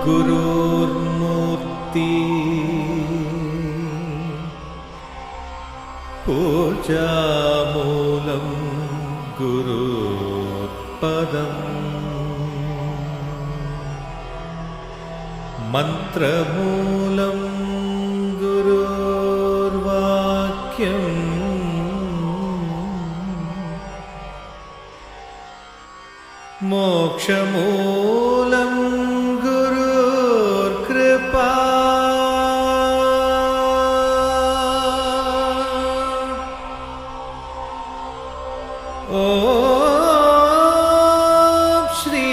गुरुर्मूर्ति पूजामूलं गुरुर्पदम् मंत्रमूलं गुरुर्वाक्यम् मोक्षमूलं गुरुर्कृपा ॐ श्री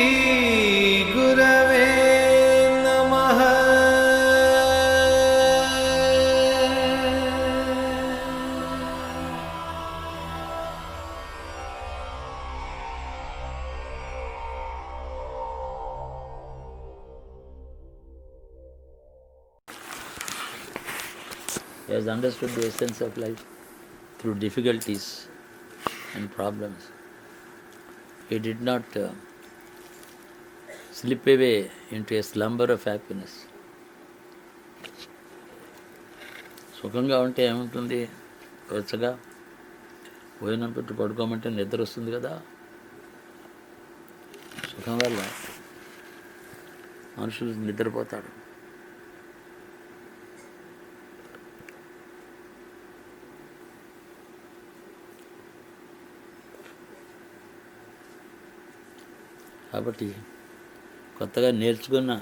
गुरवे नमः। He has understood the essence of life through difficulties and problems. He did not slip away into a slumber of happiness. సుఖంగా ఉంటే ఏముంటుంది? వచ్చగా భోజనం పెట్టి పడుకోమంటే నిద్ర వస్తుంది కదా. సుఖం వల్ల మనుషులు నిద్రపోతాడు. కాబట్టి కొత్తగా నేర్చుకున్న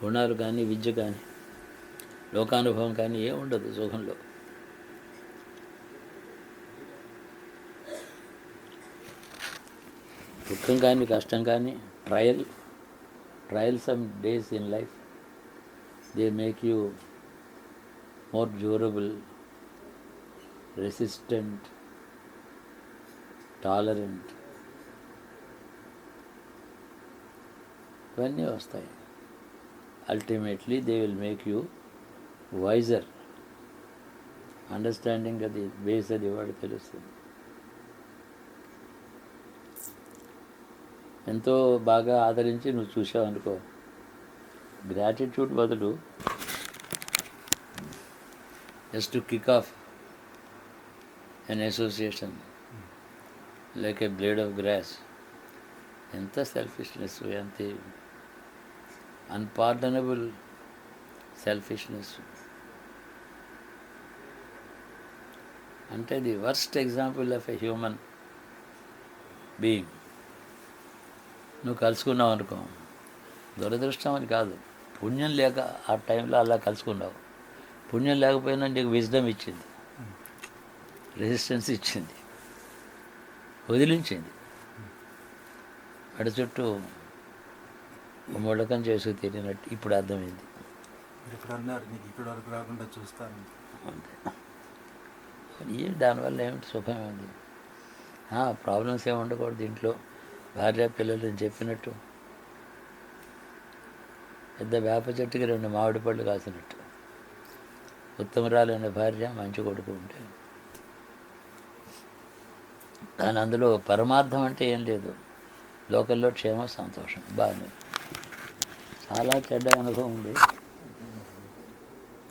గుణాలు కానీ విద్య కానీ లోకానుభవం కానీ ఏం ఉండదు సుఖంలో. దుఃఖం కానీ కష్టం కానీ trial some days in life they make you more durable, resistant, tolerant. ఇవన్నీ వస్తాయి. Ultimately they will make you wiser. Understanding అది బేస్, అది వాడు తెలుస్తుంది. ఎంతో బాగా ఆదరించి నువ్వు చూసావు అనుకో, గ్రాటిట్యూడ్ బదులు just to kick off an association like a blade of grass. ఎంత సెల్ఫిష్నెస్, ఎంత అన్పార్డనబుల్ సెల్ఫిష్నెస్. అంటే the worst example of a human being. నువ్వు కలుసుకున్నావు అనుకో, దురదృష్టం అని కాదు, పుణ్యం లేక ఆ టైంలో అలా కలుసుకున్నావు. పుణ్యం లేకపోయినా నీకు విజ్డమ్ ఇచ్చింది, రెసిస్టెన్స్ ఇచ్చింది, వదిలించింది. అడి చుట్టూ మొడకం చేసి తిరిగినట్టు ఇప్పుడు అర్థమైంది. అంతే. దానివల్ల ఏమిటి సుఖం ఏమిటి? ప్రాబ్లమ్స్ ఏమి ఉండకూడదు ఇంట్లో. భార్య పిల్లలు చెప్పినట్టు పెద్ద వేప చెట్టుకి 2 మామిడి పళ్ళు కాసినట్టు. ఉత్తమరాలైన భార్య, మంచి కొడుకు ఉంటే. కానీ అందులో పరమార్థం అంటే ఏం లేదు. లోకల్లో క్షేమ, సంతోషం బాగానే. చాలా చెడ్డ అనుభవం ఉంది.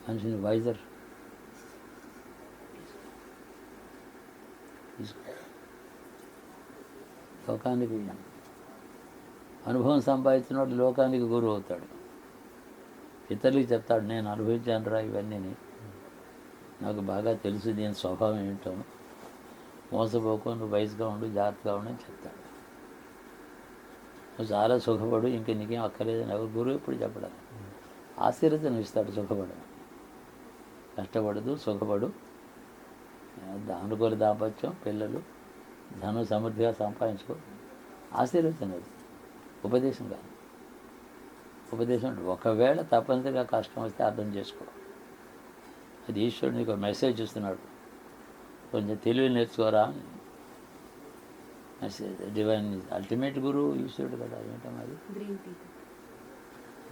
మనిషిని వైజర్ లోకానికి అనుభవం సంపాదించినప్పుడు లోకానికి గురువు అవుతాడు. ఇతరులకి చెప్తాడు, నేను అనుభవించాను రా ఇవన్నీ, నాకు బాగా తెలుసు దీని స్వభావం ఏంటో, మోసపోకు, నువ్వు వయసుగా ఉండు, జాగ్రత్తగా ఉండు అని చెప్తాడు. నువ్వు చాలా సుఖపడు, ఇంక నీకేం అక్కర్లేదని ఎవరు గురువు ఎప్పుడు చెప్పడాలి. ఆశీర్వచనం ఇస్తాడు, సుఖపడు, కష్టపడదు, సుఖపడు, అనుకూల దాంపత్యం, పిల్లలు, ధనం సమృద్ధిగా సంపాదించుకో. ఆశీర్వచనం అది, ఉపదేశం కాదు. ఉపదేశం అంటే ఒకవేళ తప్పనిసరిగా కష్టం వస్తే అర్థం చేసుకో. అది ఈశ్వరుడు నీకు మెసేజ్ ఇస్తున్నాడు, కొంచెం తెలివి నేర్చుకోరా. మెసేజ్ డివైన్ అల్టిమేట్ గురువు ఈశ్వరుడు కదా. ఏంటమ్మా అది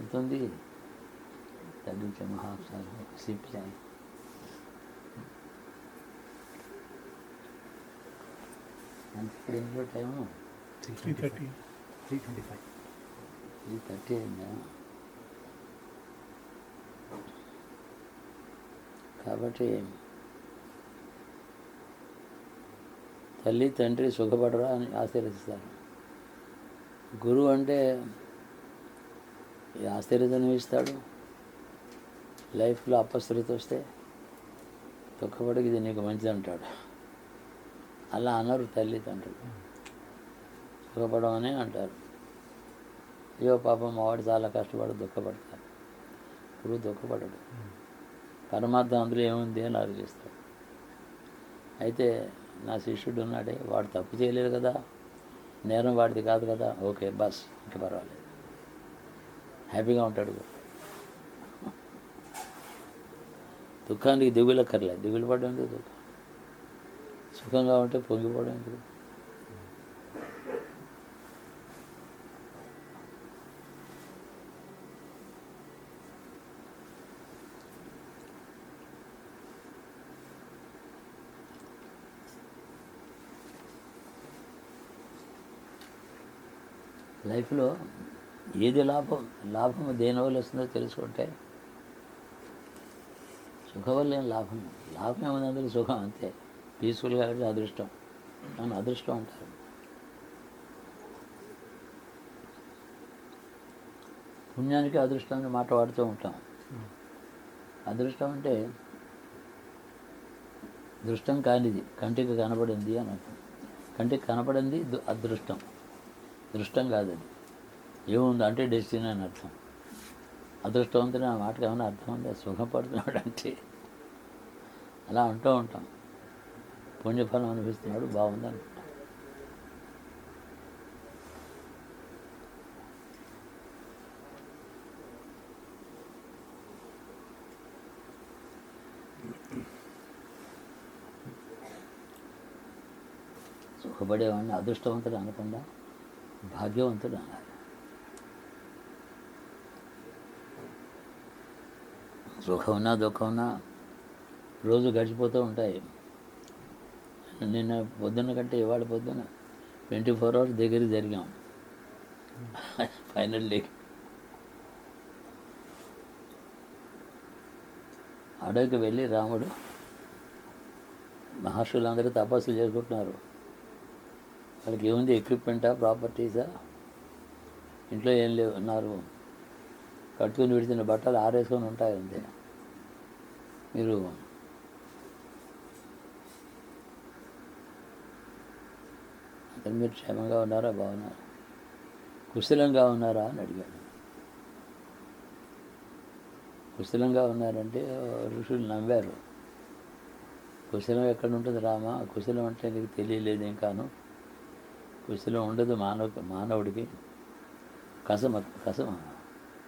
ఎంత ఉంది, తగ్గించే మహాసారం సిప్ చాయ్. అంటే ఇప్పుడు ఇంట్లో టైము 3:25. ఇది 30 అయిందా? కాబట్టి తల్లి తండ్రి సుఖపడరా అని ఆశీర్వదిస్తారు. గురువు అంటే ఈ ఆశీర్వదనం ఇస్తాడు. లైఫ్లో అపశృతి వస్తే దుఃఖపడికి ఇది నీకు మంచిది అంటాడు. అలా అనరు తల్లిదండ్రులు, సుఖపడమని అంటారు. అయ్యో పాపం మావాడు చాలా కష్టపడి దుఃఖపడతారు. గురువు దుఃఖపడడు. పరమార్థం అందులో ఏముంది అని ఆలోచిస్తాడు. అయితే నా శిష్యుడు ఉన్నాడే, వాడు తప్పు చేయలేదు కదా, నేరం వాడిది కాదు కదా, ఓకే బస్, ఇంకా పర్వాలేదు, హ్యాపీగా ఉంటాడు. దుఃఖానికి దిగులక్కర్లేదు. దిగులు పడడం ఎందుకు? దుఃఖం సుఖంగా ఉంటే పొంగిపోవడం ఎందుకు? లైఫ్లో ఏది లాభం దేనివల్ల వస్తుందో తెలుసుకుంటే సుఖం వల్ల ఏం లాభం ఏముంది? అందులో సుఖం అంతే. పీస్ఫుల్గా అంటే అదృష్టం, నన్ను అదృష్టం అంటారు. పుణ్యానికి అదృష్టాన్ని మాట వాడుతూ ఉంటాం. అదృష్టం అంటే దృష్టం కానిది, కంటికి కనపడింది అని అర్థం. కంటికి కనపడింది అదృష్టం, దృష్టం కాదు. అది ఏముంది అంటే డెస్టినీ అని అర్థం. అదృష్టవంతుని ఆ మాటకు ఏమైనా అర్థం ఉంది? సుఖపడుతున్నాడు అంటే అలా అంటూ ఉంటాం. పుణ్యఫలం అనిపిస్తున్నాడు, బాగుంది అనుకుంటాం. సుఖపడేవాడిని అదృష్టవంతుడు అనకుండా భాగ్యవంతుడు అనాలి. సుఖం ఉన్నా దుఃఖం ఉన్నా రోజు గడిచిపోతూ ఉంటాయి. నిన్న పొద్దున్న కంటే ఇవాళ పొద్దున్న 24 hours దగ్గర జరిగాం. ఫైనల్ డే అడవికి వెళ్ళి రాముడు మహర్షులందరూ తపస్సులు చేసుకుంటున్నారు. వాళ్ళకి ఏముంది? ఎక్విప్మెంటా, ప్రాపర్టీసా? ఇంట్లో ఏం లేవు. ఉన్నారు కట్టుకుని విడిచిన బట్టలు ఆరేసుకొని ఉంటాయి అంతే. మీరు అతను మీరు క్షేమంగా ఉన్నారా, బాగున్నారా, కుశలంగా ఉన్నారా అని అడిగాడు. కుశలంగా ఉన్నారంటే ఋషులు నవ్వారు. కుశలం ఎక్కడ ఉంటుంది రామా? కుశలం అంటే నీకు తెలియలేదు ఏం కాను. కుశలం ఉండదు మానవుడికి.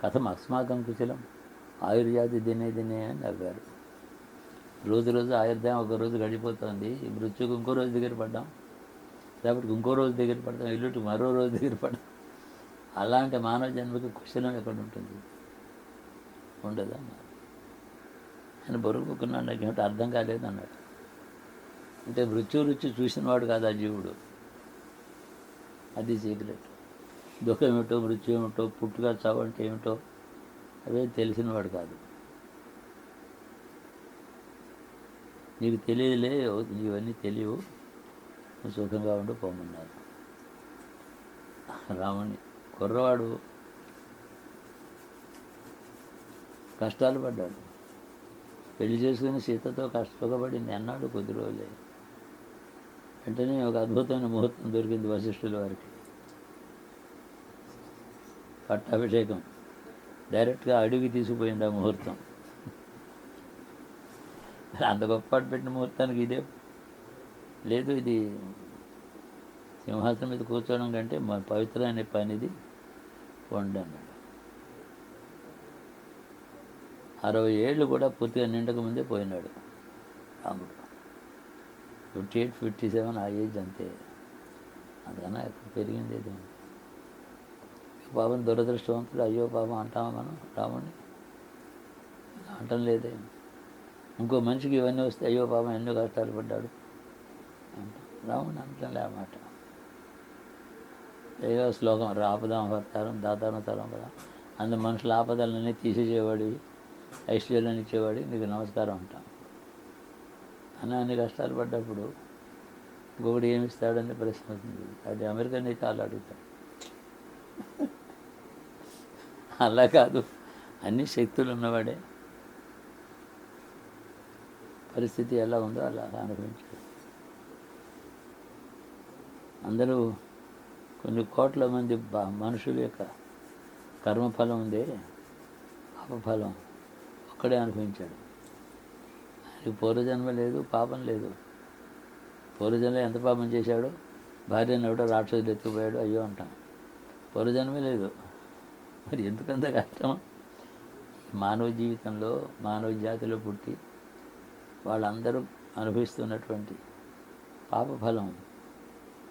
కథం అస్మాకం కుశలం ఆయుర్జాతి దినే అని నవ్వారు. రోజు ఆయుర్దాయం ఒక రోజు గడిపోతుంది. మృత్యుకు ఇంకో రోజు దగ్గర పడ్డాం, కాబట్టి ఇంకో రోజు దగ్గర పడతాం, ఇల్లుకి మరో రోజు దగ్గర పడ్డాం. అలాంటి మానవ జన్మకి కుశలం ఎక్కడ ఉంటుంది? ఉండదు అన్నారు. ఆయన బొరుగుకున్నాడు. నాకు ఏమిటో అర్థం కాలేదు అన్నాడు. అంటే మృత్యు రుచి చూసినవాడు కాదు ఆ జీవుడు. అది సీక్రెట్. దుఃఖం ఏమిటో, మృత్యు ఏమిటో, పుట్టుక చావు అంటే ఏమిటో అవే తెలిసినవాడు కాదు. నీకు తెలియదులే, ఇవన్నీ తెలియవు, నువ్వు సుఖంగా ఉండి పోమన్నారు రాముని. కుర్రవాడు కష్టాలు పడ్డాడు. పెళ్లి చేసుకుని సీతతో సుఖపడింది అన్నాడు కొద్ది రోజులే. వెంటనే ఒక అద్భుతమైన ముహూర్తం దొరికింది వశిష్ఠుల వారికి. పట్టాభిషేకం డైరెక్ట్గా అడవికి తీసుకుపోయింది ఆ ముహూర్తం. అంత గొప్పపాటు పెట్టిన ముహూర్తానికి ఇదే లేదు. ఇది సింహాసనం మీద కూర్చోవడం కంటే మా పవిత్రమైన పనిది వండి అన్నాడు. 60 ఏళ్ళు కూడా పూర్తిగా నిండక ముందే పోయినాడు రాముడు. 58, 57 ఆ ఏజ్ అంతే. అందుకన్నా ఎక్కడ పెరిగింది ఏదో. పాపం దురదృష్టవంతుడు, అయ్యో పాపం అంటామా మనం రాముడిని? అంటం లేదే. ఇంకో మనిషికి ఇవన్నీ వస్తే అయ్యో పాపం ఎన్నో కష్టాలు పడ్డాడు అంటాం. రాముడిని అంటంలే ఆ మాట. ఏదో శ్లోకం ఆపదాం అవతారం దాతారం తరం కదా, అందు మనుషుల ఆపదలన్నీ తీసేసేవాడివి, ఐశ్వర్యాన్ని ఇచ్చేవాడి, నీకు నమస్కారం అంటాం. అన్ని కష్టాలు పడ్డప్పుడు ఇంకొకటి ఏమి ఇస్తాడని ప్రశ్న అవుతుంది. అది అమెరికన్ అయితే అలా అడుగుతాడు. అలా కాదు, అన్ని శక్తులు ఉన్నవాడే పరిస్థితి ఎలా ఉందో అలా అనుభవించాడు. అందరూ కొన్ని కోట్ల మంది మనుషుల యొక్క కర్మఫలం ఉందే, పాపఫలం ఒక్కడే అనుభవించాడు. ఆయనకి పూర్వజన్మ లేదు, పాపం లేదు. పూర్వజన్మలో ఎంత పాపం చేశాడో, భార్యను ఎవడో రాక్షసులు ఎత్తుకుపోయాడు అయ్యో అంటాం. పూర్వజన్మే లేదు. మరి ఎందుకంత కష్టం? మానవ జీవితంలో, మానవ జాతిలో పుట్టి వాళ్ళందరూ అనుభవిస్తున్నటువంటి పాపఫలం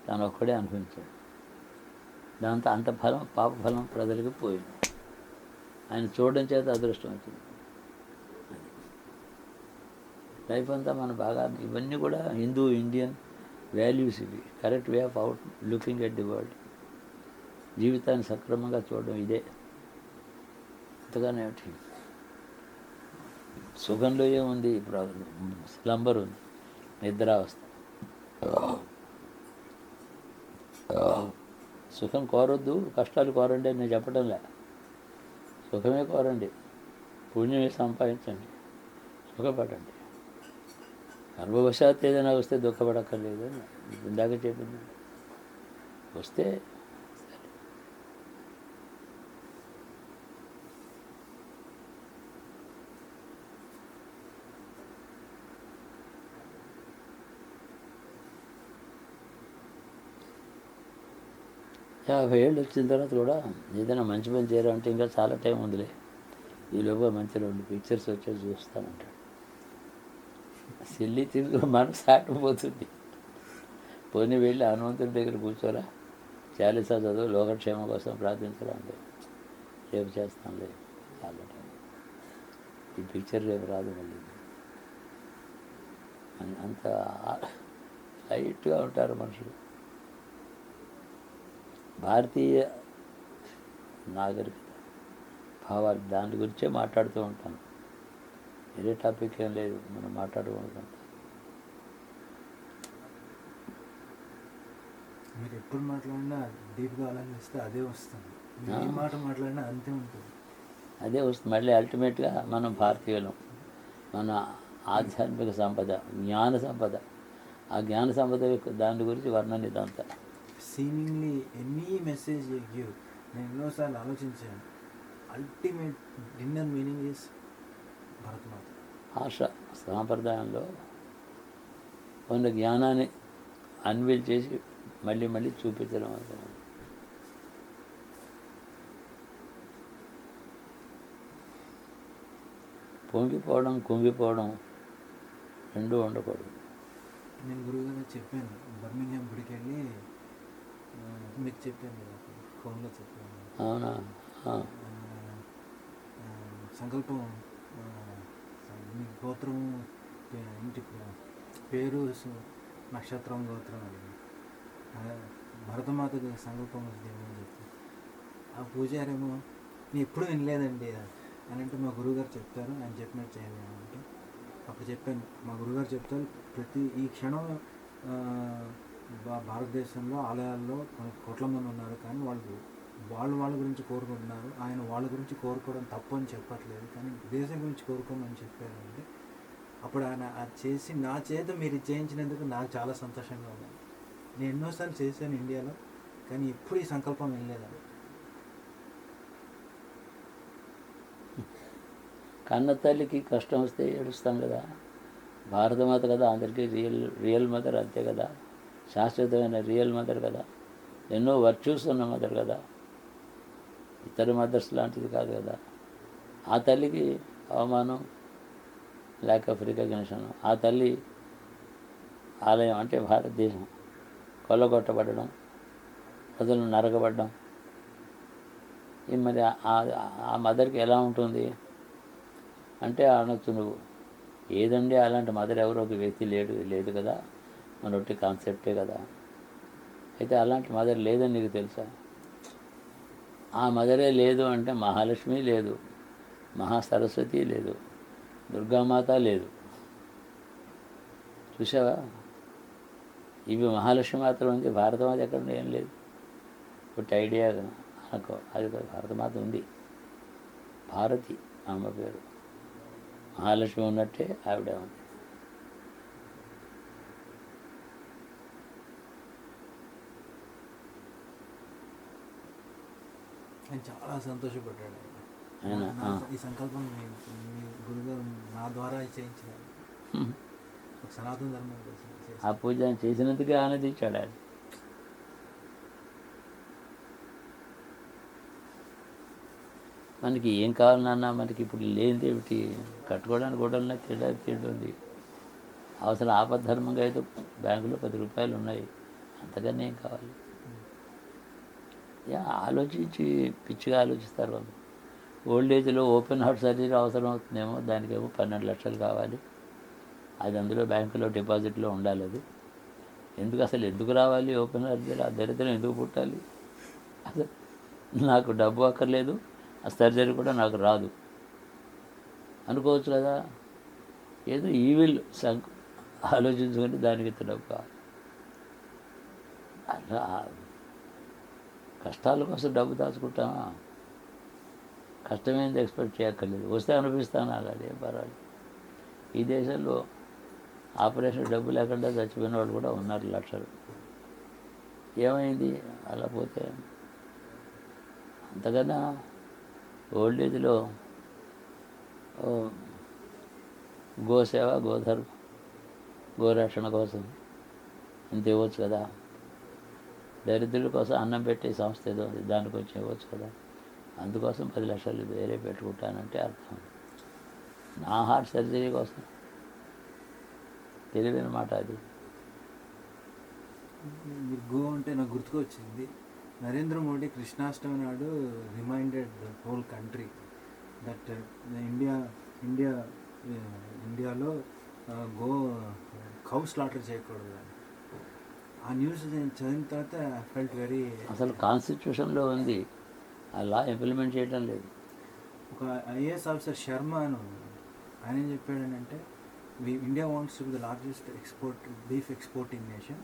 తాను ఒక్కడే అనుభవించాడు. దాంతో అంత ఫలం, పాపఫలం ప్రజలకి పోయింది. ఆయన చూడడం చేత అదృష్టం వచ్చింది. లైఫ్ అంతా మనం బాగా, ఇవన్నీ కూడా హిందూ ఇండియన్ వాల్యూస్ ఇవి. Correct way of out looking at the world. జీవితాన్ని సక్రమంగా చూడడం ఇదే. అంతగానే ఏమిటి సుఖంలో ఏముంది? ఇప్పుడు స్లంబర్ ఉంది, నిద్రావస్థ. సుఖం కోరొద్దు, కష్టాలు కోరండి అని నేను చెప్పడంలే. సుఖమే కోరండి, పుణ్యమే సంపాదించండి, సుఖపడండి. గర్భవశాత్ ఏదైనా వస్తే దుఃఖపడక్కర్లేదు అని ఇందాక చెప్పింది. వస్తే యాభై ఏళ్ళు వచ్చిన తర్వాత కూడా ఏదైనా మంచి పని చేయాలంటే ఇంకా చాలా టైం ఉందిలే, ఈలోగా మంచి 2 పిక్చర్స్ వచ్చేసి చూస్తానంటాడు. సిల్లి తిరిగి మనసు సాటిపోతుంది. పోనీ వెళ్ళి హనుమంతుడి దగ్గర కూర్చోరా, చాలీసా చదువు, లోకక్షేమం కోసం ప్రార్థించరా అంటే రేపు చేస్తానులే, చాలా టైం, ఈ పిక్చర్ రేపు రాదు మళ్ళీ. అంత లైట్గా ఉంటారు మనుషులు. భారతీయ నాగరికత భావాలు, దాని గురించే మాట్లాడుతూ ఉంటాను. వేరే టాపిక్ ఏం లేదు, మనం మాట్లాడుకుంటాం. మీరు ఎప్పుడు మాట్లాడినా డీప్గా ఆలోచిస్తే అదే వస్తుంది. ఏ మాట మాట్లాడినా అంతే ఉంటుంది, అదే వస్తుంది. మళ్ళీ అల్టిమేట్గా మనం భారతీయులం, మన ఆధ్యాత్మిక సంపద, జ్ఞాన సంపద, ఆ జ్ఞాన సంపద యొక్క దాని గురించి వర్ణన ఇదంతా. సీమింగ్లీ ఎనీ మెసేజ్ గివ్, నేను ఎన్నోసార్లు ఆలోచించాను. Ultimate dinner meaning is Bharatmata. భాష సాంప్రదాయంలో ఉన్న జ్ఞానాన్ని అన్వీల్ చేసి మళ్ళీ మళ్ళీ చూపించడం అవుతుంది. పొంగిపోవడం, కుంగిపోవడం రెండూ ఉండకూడదు. నేను గురువుగారు చెప్పాను, బర్మింగ్హామ్ గుడికి వెళ్ళి మీకు చెప్పాను కదా, ఫోన్లో చెప్పాను. అవునా? సంకల్పం, మీ గోత్రం, ఇంటి పేరు, నక్షత్రం, గోత్రం అది భరతమాతకు సంకల్పం వస్తుందేమని చెప్పి, ఆ పూజారేమో నేను ఎప్పుడు వినలేదండి అని అంటే, మా గురువుగారు చెప్తారు, ఆయన చెప్పినట్టు చేయండి అంటే అప్పుడు చెప్పాను. మా గురువుగారు చెప్తారు, ఈ క్షణం భారతదేశంలో ఆలయాల్లో కొన్ని కోట్ల మంది ఉన్నారు, కానీ వాళ్ళ గురించి కోరుకుంటున్నారు. ఆయన వాళ్ళ గురించి కోరుకోవడం తప్పు అని చెప్పట్లేదు, కానీ దేశం గురించి కోరుకోమని చెప్పారు. అంటే అప్పుడు ఆయన అది చేసి నా చేత మీరు చేయించినందుకు నాకు చాలా సంతోషంగా ఉంది. నేను ఎన్నోసార్లు చేశాను ఇండియాలో, కానీ ఎప్పుడు ఈ సంకల్పం వెళ్ళలేదని. కన్న తల్లికి కష్టం వస్తే ఏడుస్తాం కదా, భారతమాత కదా, అందరికీ రియల్ మదర్ అంతే కదా, శాశ్వతమైన రియల్ మదర్ కదా, ఎన్నో వర్చ్యూస్ ఉన్న మదర్ కదా, ఇతర మదర్స్ లాంటిది కాదు కదా. ఆ తల్లికి అవమానం, ల్యాక్ ఆఫ్ రికగ్నిషన్, ఆ తల్లి ఆలయం అంటే భారతదేశం కొల్లగొట్టబడడం, ప్రజలు నరకబడడం, మరి ఆ మదర్కి ఎలా ఉంటుంది అంటే అనొచ్చు నువ్వు, ఏదండి అలాంటి మదర్ ఎవరో ఒక వ్యక్తి లేదు కదా, మన ఒట్టి కాన్సెప్టే కదా. అయితే అలాంటి మదర్ లేదని నీకు తెలుసా? ఆ మదరే లేదు అంటే మహాలక్ష్మి లేదు, మహాసరస్వతి లేదు, దుర్గామాత లేదు. చూసావా? ఇవి మహాలక్ష్మి మాత్రం ఉంది, భారతమాత ఎక్కడ ఏం లేదు. ఒకటి ఐడియా అనుకో, అది భారతమాత ఉంది, భారతి అమ్మ పేరు. మహాలక్ష్మి ఉన్నట్టే ఆవిడ ఉంది. ఆయన చాలా సంతోషపడ్డాడు ఆయన ఈ సంకల్పం మీ గురుగారు నా ద్వారా చేయించినారు. ఒక సనాతన ధర్మం కోసం ఆ పూజ ఆయన చేసినందుకే ఆనందించాడు ఆయన. మనకి ఏం కావాలన్నా మనకి ఇప్పుడు లేనిది ఏమిటి? కట్టుకోవడానికి కూడా తినడానికి తిండి ఉంది. అవసరం ఆపద్ధర్మంగా అయితే బ్యాంకులో 10 రూపాయలు ఉన్నాయి, అంతకన్నా ఏం కావాలి? ఆలోచించి పిచ్చిగా ఆలోచిస్తారు వాళ్ళు. ఓల్డ్ ఏజ్లో ఓపెన్ హార్ట్ సర్జరీ అవసరం అవుతుందేమో, దానికేమో 12 లక్షలు కావాలి, అది అందులో బ్యాంకులో డిపాజిట్లో ఉండాలి. అది ఎందుకు రావాలి ఓపెన్ సర్జరీ? ఆ దరిద్రం ఎందుకు పుట్టాలి? అసలు నాకు డబ్బు అక్కర్లేదు, ఆ సర్జరీ కూడా నాకు రాదు అనుకోవచ్చు కదా. ఏదో ఈవిల్ ఆలోచించుకొని దానికి ఇంత డబ్బు కావాలి. అలా కష్టాల కోసం డబ్బు దాచుకుంటామా? కష్టమైంది ఎక్స్పెక్ట్ చేయక్కర్లేదు, వస్తే అనిపిస్తాను అలాగే పర్వాలేదు. ఈ దేశంలో ఆపరేషన్ డబ్బు లేకుండా చచ్చిపోయిన వాళ్ళు కూడా ఉన్నారు లక్షలు. ఏమైంది అలా పోతే? అంతకన్నా ఓల్డ్ ఏజ్లో గోసేవ, గోధర్మ, గోరక్షణ కోసం ఇంత ఇవ్వచ్చు కదా. దరిద్రుల కోసం అన్నం పెట్టే సంస్థ ఏదో ఉంది, దానికి వచ్చి ఇవ్వచ్చు కదా. అందుకోసం 10 లక్షలు వేరే పెట్టుకుంటానంటే అర్థం. నా హార్ట్ సర్జరీ కోసం తెలివైన మాట అది. మీరు గో అంటే నాకు గుర్తుకొచ్చింది, నరేంద్ర మోడీ కృష్ణాష్టమి నాడు reminded the whole country that ఇండియాలో గో కౌ స్లాటర్ చేయకూడదు అని. ఆ న్యూస్ నేను చదివిన తర్వాత ఐ ఫెల్ట్ వెరీ. అసలు కాన్స్టిట్యూషన్లో ఉంది, ఆ లా ఇంప్లిమెంట్ చేయడం లేదు. ఒక ఐఏఎస్ ఆఫీసర్ శర్మ అని ఆయన ఏం చెప్పాడనంటే, India wants to be the largest beef exporting nation.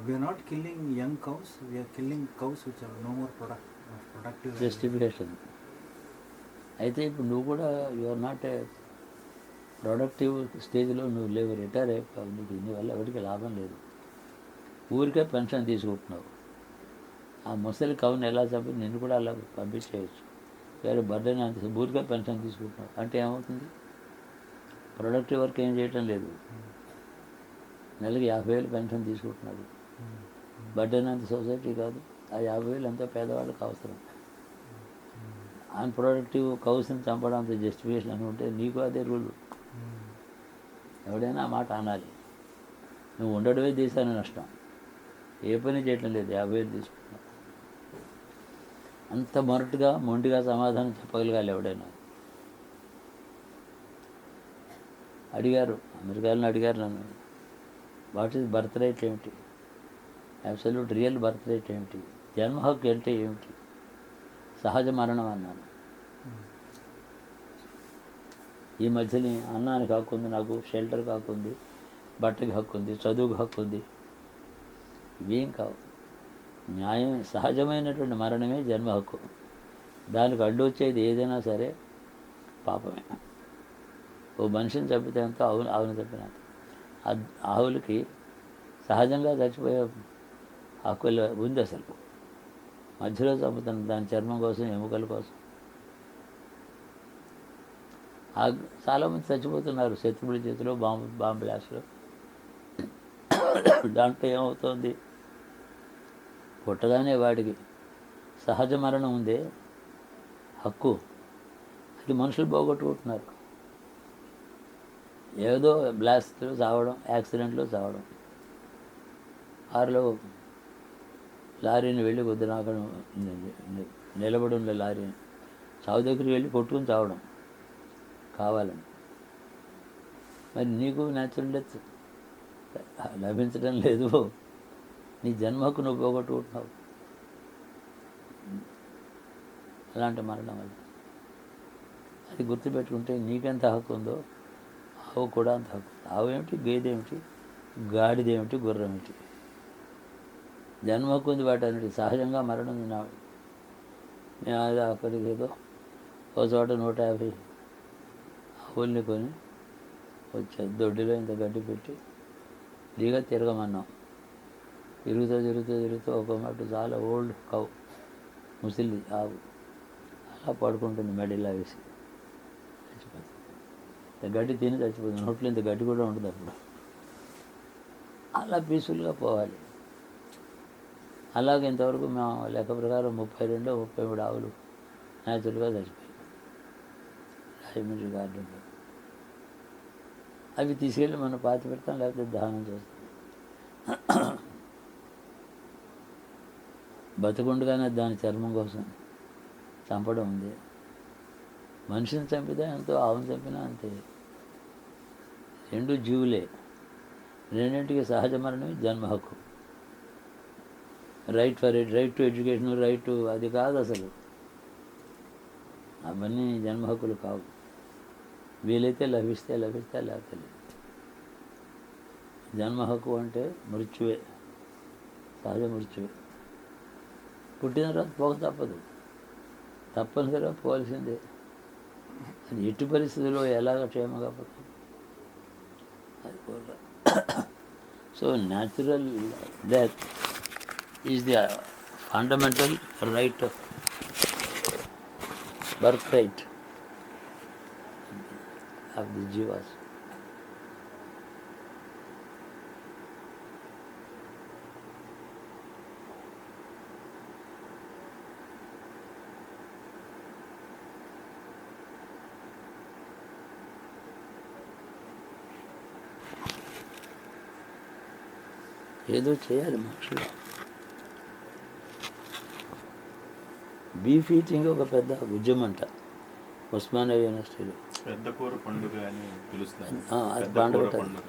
We are not killing young cows, we are killing cows which are no more productive. Justification. అయితే ఇప్పుడు నువ్వు కూడా యువర్ నాట్ ఏ ప్రొడక్టివ్ స్టేజ్లో నువ్వు లేవు, రిటైర్ అయిపోయావు. నీకు దీనివల్ల ఎవరికి లాభం లేదు, ఊరికే పెన్షన్ తీసుకుంటున్నావు. ఆ ముసలి కవుని ఎలా చంపి నిన్ను కూడా అలా పంపించేయచ్చు. వేరే బర్త్డేని అంత ఊరికే పెన్షన్ తీసుకుంటున్నావు అంటే ఏమవుతుంది? ప్రొడక్టివ్ వర్క్ ఏం చేయటం లేదు, నెలకి 50,000 పెన్షన్ తీసుకుంటున్నాడు. బర్త్డేని అంత సొసైటీ కాదు, ఆ 50,000 అంతా పేదవాళ్ళకి అవసరం. అన్ప్రొడక్టివ్ కౌస్ని చంపడం అంత జస్టిఫికేషన్ అని ఉంటే నీకు అదే రూలు. ఎవడైనా ఆ మాట అనాలి. నువ్వు ఉండడమే దేశాన్ని నష్టం, ఏ పని చేయటం లేదు, 50,000 తీసుకుంటున్నావు. అంత మొరటుగా మొండిగా సమాధానం చెప్పగలగాలి ఎవడైనా. అమెరికాలో అడిగారు నన్ను, వాట్ ఈజ్ బర్త్ రైట్ ఏమిటి, అబ్సల్యూట్ రియల్ బర్త్ రైట్ ఏమిటి, జన్మ హక్కు అంటే ఏమిటి, సహజ మరణం అన్నాను. ఈ మధ్యని అన్నానికి హక్కు ఉంది, నాకు షెల్టర్కి హక్కు ఉంది, బట్టకి హక్కు ఉంది, చదువుకి హక్కు ఉంది. ఇవేం కావు. న్యాయం సహజమైనటువంటి మరణమే జన్మ హక్కు. దానికి అడ్డు వచ్చేది ఏదైనా సరే పాపమే. ఓ మనిషిని చంపితే అంత ఆవుని చంపినంత. ఆవులకి సహజంగా చచ్చిపోయే హక్కు ఉంది. అసలు మధ్యలో చంపుతాను దాని చర్మం కోసం, ఎముకల కోసం. చాలామంది చచ్చిపోతున్నారు శత్రువుల చేతిలో, బాంబు బ్లాస్ట్లో. దాంట్లో ఏమవుతుంది? పుట్టగానే వాడికి సహజ మరణం ఉందే హక్కు, అది మనుషులు పోగొట్టుకుంటున్నారు. ఏదో బ్లాస్ట్లో చావడం, యాక్సిడెంట్లో చావడం. కారులో లారీని వెళ్ళి కొద్దిగా అక్కడ నిలబడి ఉండే లారీని చావు దగ్గరికి వెళ్ళి కొట్టుకుని చావడం కావాలని. మరి నీకు న్యాచురల్ డెత్ లభించడం లేదు, నీ జన్మ హక్కు నువ్వు పోగొట్టుకుంటున్నావు అలాంటి మరణం అది. అది గుర్తుపెట్టుకుంటే నీకెంత హక్కు ఉందో ఆవు కూడా అంత హక్కు. ఆవు ఏమిటి, గేదె ఏమిటి, గాడిదేమిటి, గుర్రం ఏమిటి, జన్మ హక్కు ఉంది వాటి అన్నిటి. సహజంగా మరణం ఉంది. నేను అది అక్కడికి ఏదో ఓ చోట 150 ఆవుల్ని కొని వచ్చాను. దొడ్డిలో ఇంత గడ్డి పెట్టి దిగా తిరగమన్నాం. తిరుగుతూ ఒక మాట చాలా ఓల్డ్ కౌ, ముసిలి ఆవు అలా పడుకుంటుంది మెడలా వేసి, చచ్చిపోతుంది. ఇంత గడ్డి తిని చచ్చిపోతుంది. నోట్లో ఇంత గడ్డి కూడా ఉండదు అప్పుడు. అలా పీస్ఫుల్గా పోవాలి. అలాగే ఇంతవరకు మేము లెక్క ప్రకారం 32-33 ఆవులు న్యాచురల్గా చచ్చిపోయాయి రాజమండ్రి గార్డెన్లో. అవి తీసుకెళ్ళి మనం పాతి పెడతాం, లేకపోతే దహనం చేస్తాం. బతుకుండగానే దాని చర్మం కోసం చంపడం ఉంది. మనిషిని చంపితే ఎంతో, ఆవును చంపినా అంతే. రెండు జీవులే. రెండింటికి సహజ మరణమే జన్మ హక్కు. రైట్ టు ఎడ్యుకేషన్, రైట్ అది కాదు అసలు. అవన్నీ జన్మ హక్కులు కావు. వీలైతే లభిస్తే లేకపోతే లేదు. జన్మ హక్కు అంటే మృత్యువే, సహజ మృత్యువే. పుట్టిన తర్వాత పోక తప్పదు, తప్పనిసరిగా పోవాల్సిందే. అది ఎట్టి పరిస్థితుల్లో ఎలాగ క్షేమంగా పోతాం అది కోర. So natural death is the fundamental right of birth right of the jivas. ఏదో చేయాలి మనుషులు. బీఫ్ ఈటింగ్ ఒక పెద్ద ఉద్యమం అంట ఉస్మానియా యూనివర్సిటీలో. పెద్ద కూర పండుగ అని పిలుస్తారు. అది పండుగ.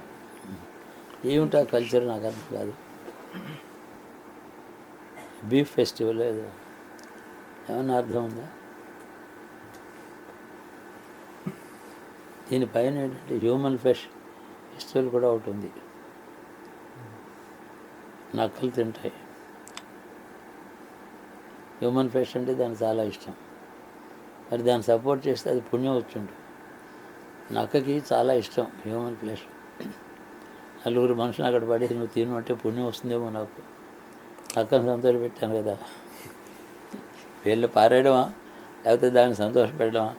ఏమిటా కల్చర్ నాకు అర్థం కాదు. బీఫ్ ఫెస్టివల్ ఏదో ఏమన్నా అర్థం ఉందా? దీనిపైన ఏంటంటే హ్యూమన్ ఫెస్టివల్ కూడా ఒకటి ఉంది. నక్కలు తింటాయి. హ్యూమన్ ఫెస్ట్ అంటే దానికి చాలా ఇష్టం. మరి దాన్ని సపోర్ట్ చేస్తే అది పుణ్యం వచ్చిండు. నక్కకి చాలా ఇష్టం హ్యూమన్ ఫ్లెష్. నలుగురు మనుషులు అక్కడ పడి నువ్వు తిను అంటే పుణ్యం వస్తుందేమో నాకు. నక్కను సంతోష పెట్టాను కదా, వీళ్ళు పారేయడమా లేకపోతే దాన్ని సంతోష పెట్టడమా?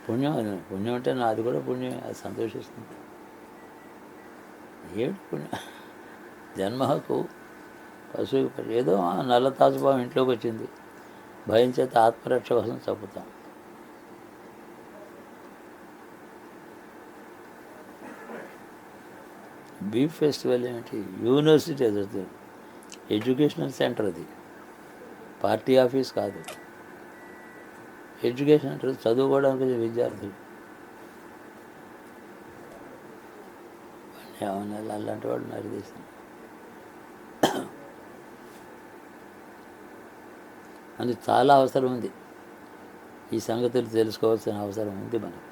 పుణ్యం. అది పుణ్యం అంటే నాది కూడా పుణ్యం, అది సంతోషిస్తుంది. ఏమిటి పుణ్యం? జన్మ హక్కు పశువు. ఏదో నల్ల తాజుబాబు ఇంట్లోకి వచ్చింది, భయం చేత ఆత్మరక్ష కోసం చంపుతాం. బీఫ్ ఫెస్టివల్ ఏమిటి? యూనివర్సిటీ ఎదురుతుంది, ఎడ్యుకేషనల్ సెంటర్. అది పార్టీ ఆఫీస్ కాదు. ఎడ్యుకేషన్ సెంటర్, చదువుకోవడానికి విద్యార్థులు. ఏమన్నా అలాంటి వాళ్ళు నరిదేశాను. అని చాలా అవసరం ఉంది. ఈ సంగతులు తెలుసుకోవాల్సిన అవసరం ఉంది మనకు.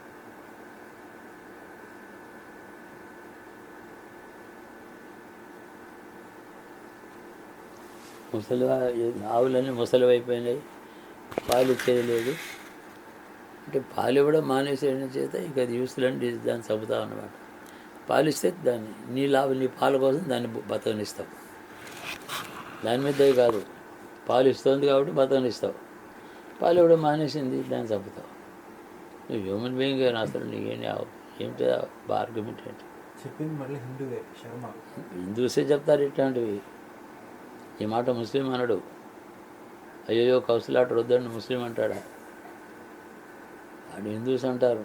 ఆవులన్నీ ముసలివైపోయినాయి, పాలు ఇచ్చేది లేదు. అంటే పాలు ఇవ్వడం మానేసేయడం చేత ఇంకా అది యూస్లండి దాన్ని చంపుతావు అన్నమాట. పాలు ఇస్తే దాన్ని నీ పాల కోసం దాన్ని బతకనిస్తావు. దాని మీద కాదు, పాలు ఇస్తుంది కాబట్టి బతకనిస్తావు. పాలు ఇవ్వడం మానేసింది, దాన్ని చంపుతావు. నువ్వు హ్యూమన్ బీయింగ్ అసలు నీకేంటి ఏమిటి ఆర్గ్యుమెంట్ ఏంటి? చెప్పింది మళ్ళీ హిందువే, శర్మ. హిందూసే చెప్తారు ఇట్లాంటివి. ఈ మాట ముస్లిం అనడు. అయ్యో కౌసలాట వద్దండి ముస్లిం అంటాడా? వాడు హిందూస్ అంటారు.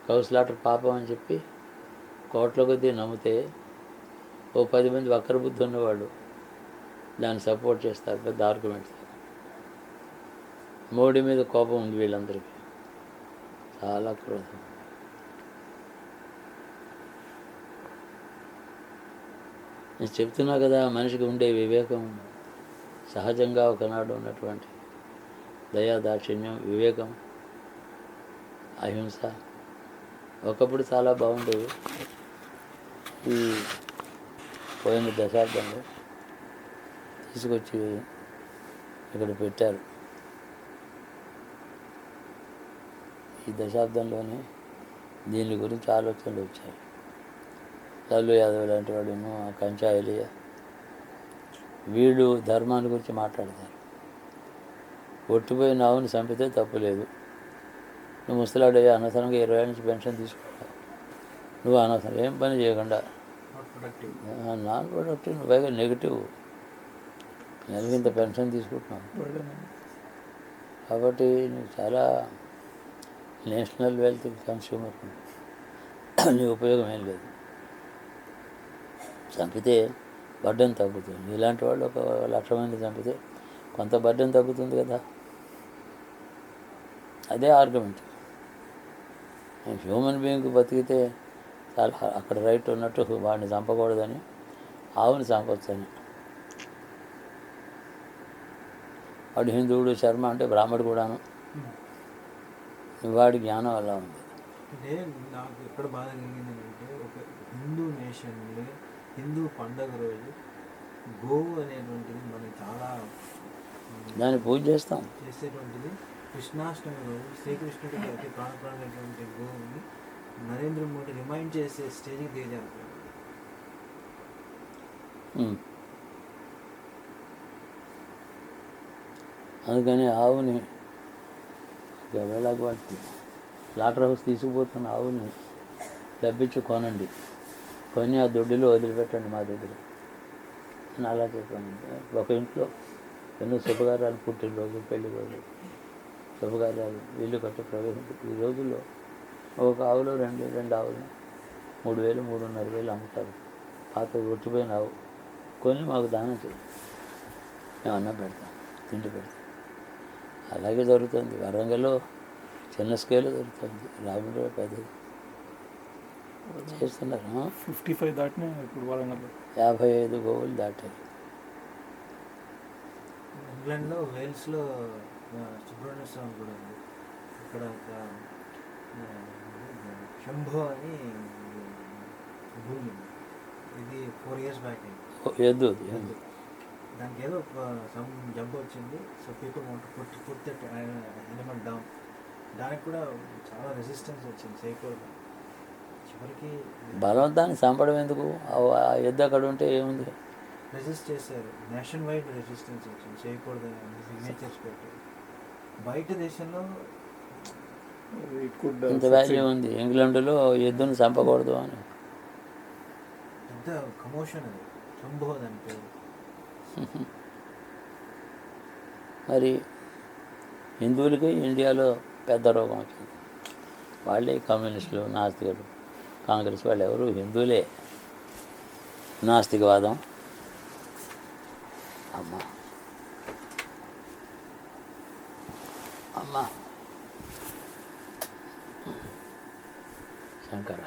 కౌసలాట పాపం అని చెప్పి కోట్ల కొద్దీ నమ్మితే ఓ 10 మంది వక్ర బుద్ధి ఉన్నవాళ్ళు దాన్ని సపోర్ట్ చేస్తారు. పెద్ద ఆర్గ్యుమెంట్స్. మోడీ మీద కోపం ఉంది వీళ్ళందరికీ, చాలా క్రోధం. నేను చెప్తున్నా కదా, మనిషికి ఉండే వివేకం సహజంగా ఒకనాడు ఉన్నటువంటి దయా దాక్షిణ్యం, వివేకం, అహింస ఒకప్పుడు చాలా బాగుండేవి. ఈ పోయిన దశాబ్దంలో తీసుకొచ్చి ఇక్కడ పెట్టారు. ఈ దశాబ్దంలోనే దీని గురించి ఆలోచనలు వచ్చాయి. లల్లు యాదవ్ లాంటి వాడు, కంచా ఎలియా, వీళ్ళు ధర్మాన్ని గురించి మాట్లాడతారు. ఒట్టిపోయిన ఆవుని చంపితే తప్పు లేదు. నువ్వు ముసలాడయ్యా, అనవసరంగా 20 ఏళ్ళ నుంచి పెన్షన్ తీసుకుంటావు, నువ్వు అనవసరం ఏం పని చేయకుండా నాన్ ప్రొడక్టివ్, నువ్వు పైగా నెగిటివ్, నెలకి ఇంత పెన్షన్ తీసుకుంటున్నావు కాబట్టి నువ్వు చాలా నేషనల్ వెల్త్ కన్స్యూమర్, నీ ఉపయోగం ఏం లేదు. చంపితే బర్డెన్ తగ్గుతుంది. ఇలాంటి వాళ్ళు 1,00,000 మంది చంపితే కొంత బర్డెన్ తగ్గుతుంది కదా. అదే ఆర్గ్యుమెంట్. హ్యూమన్ బీయింగ్ బతికితే చాలా అక్కడ రైట్ ఉన్నట్టు వాడిని చంపకూడదని, ఆవుని చంపొచ్చని. వాడు హిందువుడు, శర్మ అంటే బ్రాహ్మడు కూడాను. వాడి జ్ఞానం అలా ఉంది. అంటే నాకు ఎక్కడ బాధ కలిగిందంటే, ఒక హిందూ నేషన్లో హిందూ పండగ రోజు గోవు అనేటువంటిది మనం చాలా దాన్ని పూజ చేస్తాం. చేసేటువంటిది. కృష్ణాష్టమి రోజు శ్రీకృష్ణుడికి అతి ప్రాణప్రదమైనటువంటి గోవుని నరేంద్ర మోడీ రిమైండ్ చేసే స్టేజ్కి దిగజారు. అందుకని ఆవుని వేళకు వాటి లాటర్ హౌస్ తీసుకుపోతున్న ఆవుని డబ్బిచ్చి కొనండి, కొని ఆ దొడ్డిలో వదిలిపెట్టండి మా దగ్గర అని అలా చెప్పండి. ఒక ఇంట్లో ఎన్నో శుభకార్యాలు, పుట్టినరోజు, పెళ్లి రోజు, శుభకార్యాలు, ఇల్లు కట్టు ప్రవేశం, ఈ రోజుల్లో ఒక ఆవులో రెండు ఆవులు 3,000, 3,500 అమ్ముతారు. పాత ఒట్టిపోయిన ఆవు కొని మాకు దానం చేయి, మేము అన్నం పెడతాం, తిండి పెడతాం. అలాగే జరుగుతుంది. వరంగల్లో చిన్న స్కేల్లో జరుగుతుంది, రాబోయే పెద్దది చేస్తున్నారు. 55 దాటినా ఇప్పుడు వరంగల్లో 55 గోవులు దాటాయి. ఇంగ్లాండ్లో వేల్స్లో సుబ్రహ్మణ్య స్వామి కూడా ఉంది. ఇక్కడ ఒక శంభో అని భూమి ఉంది. ఇది 4 years బ్యాక్ అయింది. ఎద్దు దానికి ఏదో సమ్ జబ్బు వచ్చింది. So people want put that animal down. దానికి కూడా చాలా రెసిస్టెన్స్ వచ్చింది, చేయకూడదు. చివరికి బలవంతాన్ని చంపడం ఎందుకు? ఆ ఎద్దు అక్కడ ఉంటే ఏముంది? రెసిస్ట్ చేశారు. నేషన్ వైడ్ రెసిస్టెన్స్ వచ్చింది, చేయకూడదు అని సిగ్నేచర్స్ పెట్టారు. బయట దేశంలో ఇంత వాల్యూ ఉంది. ఇంగ్లాండ్లో ఎద్దును చంపకూడదు అని పెద్ద కమోషన్, అది శంభో దాని పేరు. మరి హిందువులకి ఇండియాలో పెద్ద రోగం వచ్చింది. వాళ్ళే కమ్యూనిస్టులు, నాస్తికులు. కాంగ్రెస్ వాళ్ళు ఎవరు హిందువులే. నాస్తికవాదం. అమ్మా శంకర